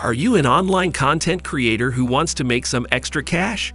Are you an online content creator who wants to make some extra cash?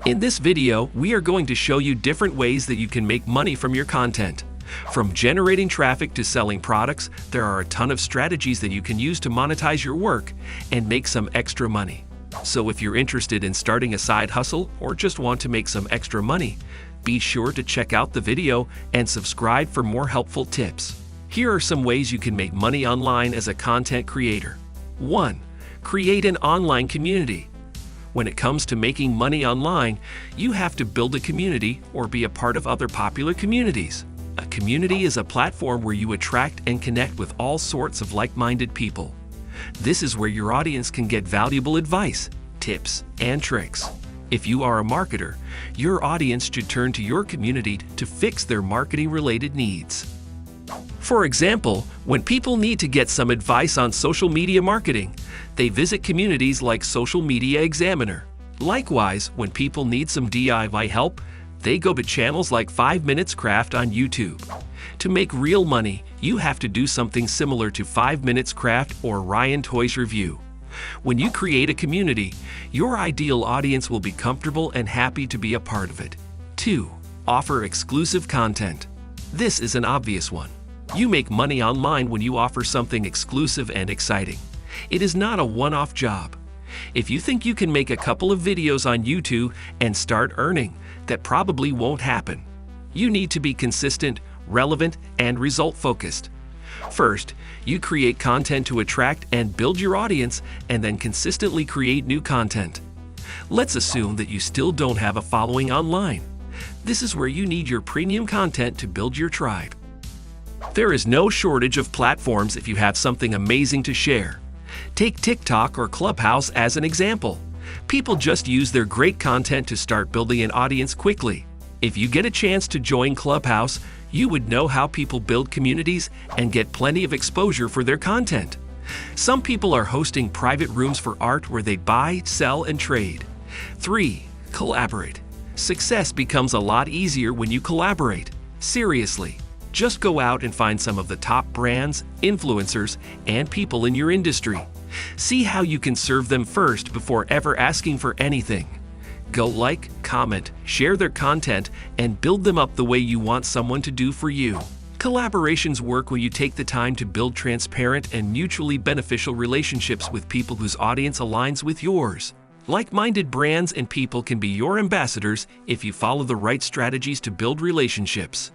In this video, we are going to show you different ways that you can make money from your content. From generating traffic to selling products, there are a ton of strategies that you can use to monetize your work and make some extra money. So if you're interested in starting a side hustle or just want to make some extra money, be sure to check out the video and subscribe for more helpful tips. Here are some ways you can make money online as a content creator. 1. Create an online community. When it comes to making money online, you have to build a community or be a part of other popular communities. A community is a platform where you attract and connect with all sorts of like-minded people. This is where your audience can get valuable advice, tips, and tricks. If you are a marketer, your audience should turn to your community to fix their marketing-related needs. For example, when people need to get some advice on social media marketing, they visit communities like Social Media Examiner. Likewise, when people need some DIY help, they go to channels like 5 Minutes Craft on YouTube. To make real money, you have to do something similar to 5 Minutes Craft or Ryan Toys Review. When you create a community, your ideal audience will be comfortable and happy to be a part of it. 2. Offer exclusive content. This is an obvious one. You make money online when you offer something exclusive and exciting. It is not a one-off job. If you think you can make a couple of videos on YouTube and start earning, that probably won't happen. You need to be consistent, relevant, and result-focused. First, you create content to attract and build your audience, and then consistently create new content. Let's assume that you still don't have a following online. This is where you need your premium content to build your tribe. There is no shortage of platforms if you have something amazing to share. Take TikTok or Clubhouse as an example. People just use their great content to start building an audience quickly. If you get a chance to join Clubhouse, you would know how people build communities and get plenty of exposure for their content. Some people are hosting private rooms for art where they buy, sell, and trade. 3. Collaborate. Success becomes a lot easier when you collaborate. Seriously. Just go out and find some of the top brands, influencers, and people in your industry. See how you can serve them first before ever asking for anything. Go like, comment, share their content, and build them up the way you want someone to do for you. Collaborations work when you take the time to build transparent and mutually beneficial relationships with people whose audience aligns with yours. Like-minded brands and people can be your ambassadors if you follow the right strategies to build relationships.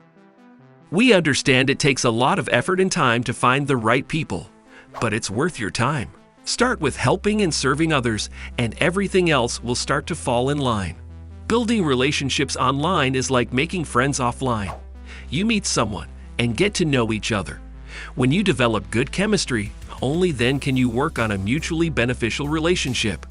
We understand it takes a lot of effort and time to find the right people, but it's worth your time. Start with helping and serving others, and everything else will start to fall in line. Building relationships online is like making friends offline. You meet someone and get to know each other. When you develop good chemistry, only then can you work on a mutually beneficial relationship.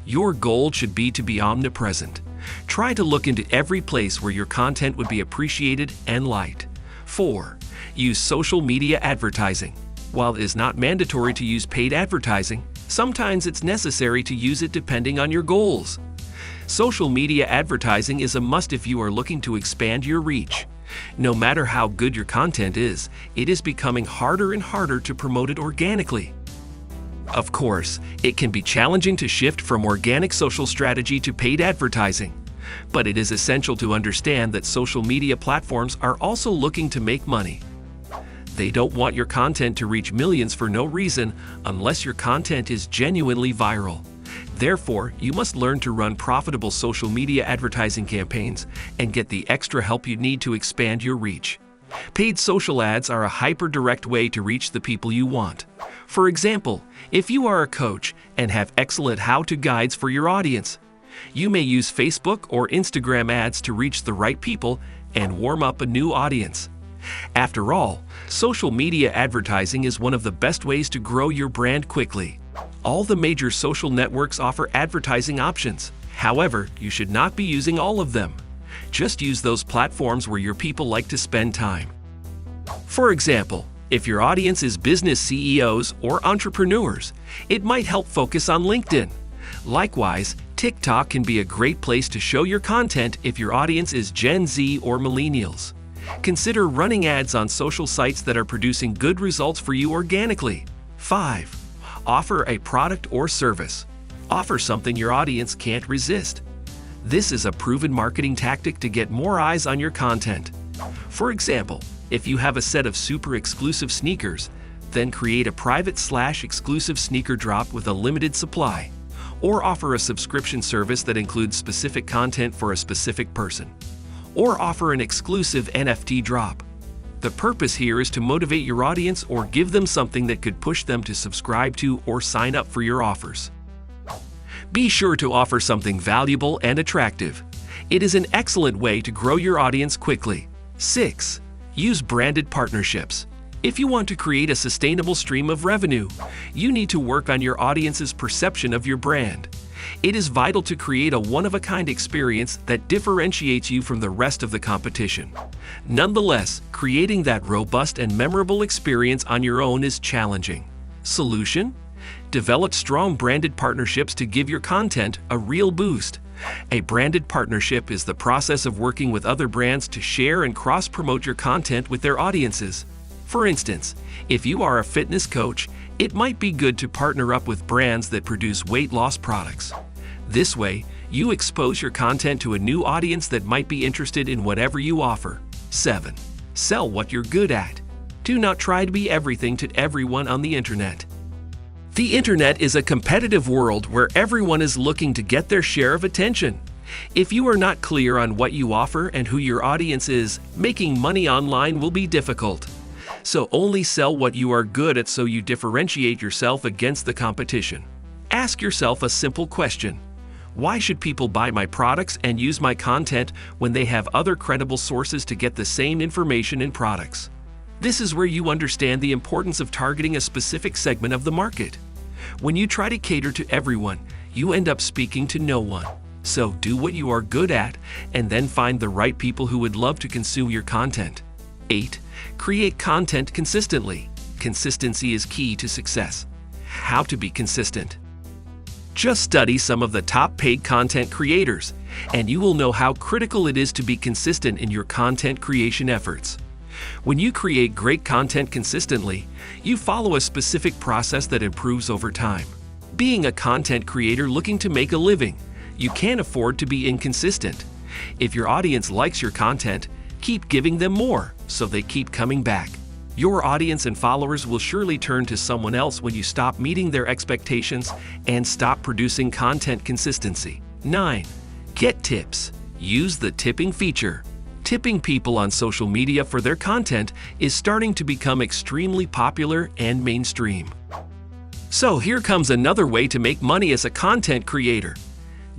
Your goal should be to be omnipresent. Try to look into every place where your content would be appreciated and liked. 4. Use social media advertising. While it is not mandatory to use paid advertising, sometimes it's necessary to use it depending on your goals. Social media advertising is a must if you are looking to expand your reach. No matter how good your content is, it is becoming harder and harder to promote it organically. Of course, it can be challenging to shift from organic social strategy to paid advertising. But it is essential to understand that social media platforms are also looking to make money. They don't want your content to reach millions for no reason unless your content is genuinely viral. Therefore, you must learn to run profitable social media advertising campaigns and get the extra help you need to expand your reach. Paid social ads are a hyper-direct way to reach the people you want. For example, if you are a coach and have excellent how-to guides for your audience, you may use Facebook or Instagram ads to reach the right people and warm up a new audience. After all, social media advertising is one of the best ways to grow your brand quickly. All the major social networks offer advertising options. However, you should not be using all of them. Just use those platforms where your people like to spend time. For example, if your audience is business CEOs or entrepreneurs, it might help focus on LinkedIn. Likewise, TikTok can be a great place to show your content if your audience is Gen Z or millennials. Consider running ads on social sites that are producing good results for you organically. 5. Offer a product or service. Offer something your audience can't resist. This is a proven marketing tactic to get more eyes on your content. For example, if you have a set of super exclusive sneakers, then create a private/exclusive sneaker drop with a limited supply, or offer a subscription service that includes specific content for a specific person, or offer an exclusive NFT drop. The purpose here is to motivate your audience or give them something that could push them to subscribe to or sign up for your offers. Be sure to offer something valuable and attractive. It is an excellent way to grow your audience quickly. 6. Use branded partnerships. If you want to create a sustainable stream of revenue, you need to work on your audience's perception of your brand. It is vital to create a one-of-a-kind experience that differentiates you from the rest of the competition. Nonetheless, creating that robust and memorable experience on your own is challenging. Solution? Develop strong branded partnerships to give your content a real boost. A branded partnership is the process of working with other brands to share and cross-promote your content with their audiences. For instance, if you are a fitness coach, it might be good to partner up with brands that produce weight loss products. This way, you expose your content to a new audience that might be interested in whatever you offer. 7. Sell what you're good at. Do not try to be everything to everyone on the internet. The internet is a competitive world where everyone is looking to get their share of attention. If you are not clear on what you offer and who your audience is, making money online will be difficult. So only sell what you are good at so you differentiate yourself against the competition. Ask yourself a simple question. Why should people buy my products and use my content when they have other credible sources to get the same information and products? This is where you understand the importance of targeting a specific segment of the market. When you try to cater to everyone, you end up speaking to no one. So do what you are good at and then find the right people who would love to consume your content. 8. Create content consistently. Consistency is key to success. How to be consistent? Just study some of the top paid content creators, and you will know how critical it is to be consistent in your content creation efforts. When you create great content consistently, you follow a specific process that improves over time. Being a content creator looking to make a living, you can't afford to be inconsistent. If your audience likes your content, keep giving them more so they keep coming back. Your audience and followers will surely turn to someone else when you stop meeting their expectations and stop producing content consistency. 9. Get tips. Use the tipping feature. Tipping people on social media for their content is starting to become extremely popular and mainstream. So here comes another way to make money as a content creator.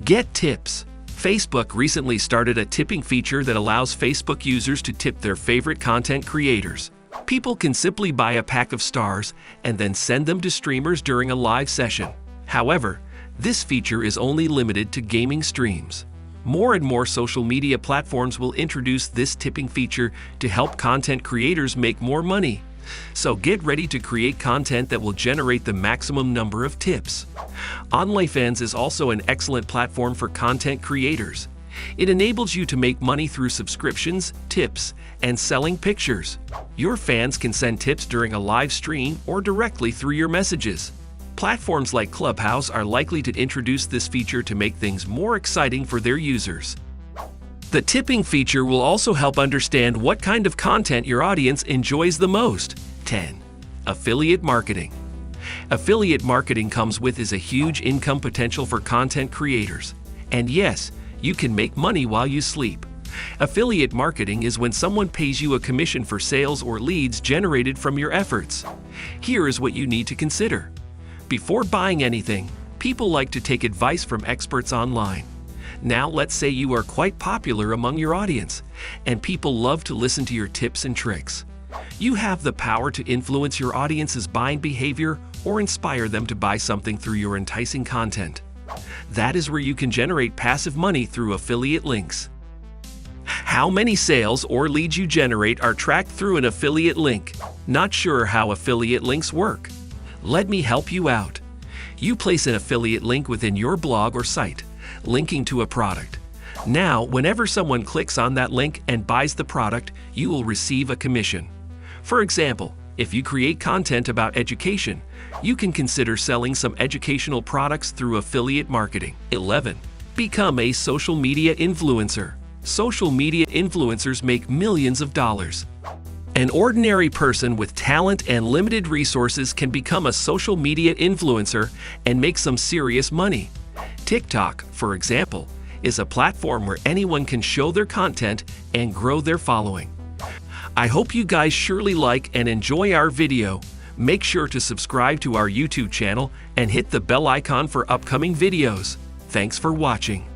Get tips. Facebook recently started a tipping feature that allows Facebook users to tip their favorite content creators. People can simply buy a pack of stars and then send them to streamers during a live session. However, this feature is only limited to gaming streams. More and more social media platforms will introduce this tipping feature to help content creators make more money. So get ready to create content that will generate the maximum number of tips. OnlyFans is also an excellent platform for content creators. It enables you to make money through subscriptions, tips, and selling pictures. Your fans can send tips during a live stream or directly through your messages. Platforms like Clubhouse are likely to introduce this feature to make things more exciting for their users. The tipping feature will also help understand what kind of content your audience enjoys the most. 10. Affiliate marketing. Affiliate marketing comes with a huge income potential for content creators. And yes, you can make money while you sleep. Affiliate marketing is when someone pays you a commission for sales or leads generated from your efforts. Here is what you need to consider. Before buying anything, people like to take advice from experts online. Now let's say you are quite popular among your audience, and people love to listen to your tips and tricks. You have the power to influence your audience's buying behavior or inspire them to buy something through your enticing content. That is where you can generate passive money through affiliate links. How many sales or leads you generate are tracked through an affiliate link. Not sure how affiliate links work? Let me help you out. You place an affiliate link within your blog or site, linking to a product. Now, whenever someone clicks on that link and buys the product, you will receive a commission. For example, If you create content about education, you can consider selling some educational products through affiliate marketing. 11. Become a social media influencer. Social media influencers make millions of dollars. An ordinary person with talent and limited resources can become a social media influencer and make some serious money. TikTok, for example, is a platform where anyone can show their content and grow their following. I hope you guys surely like and enjoy our video. Make sure to subscribe to our YouTube channel and hit the bell icon for upcoming videos. Thanks for watching.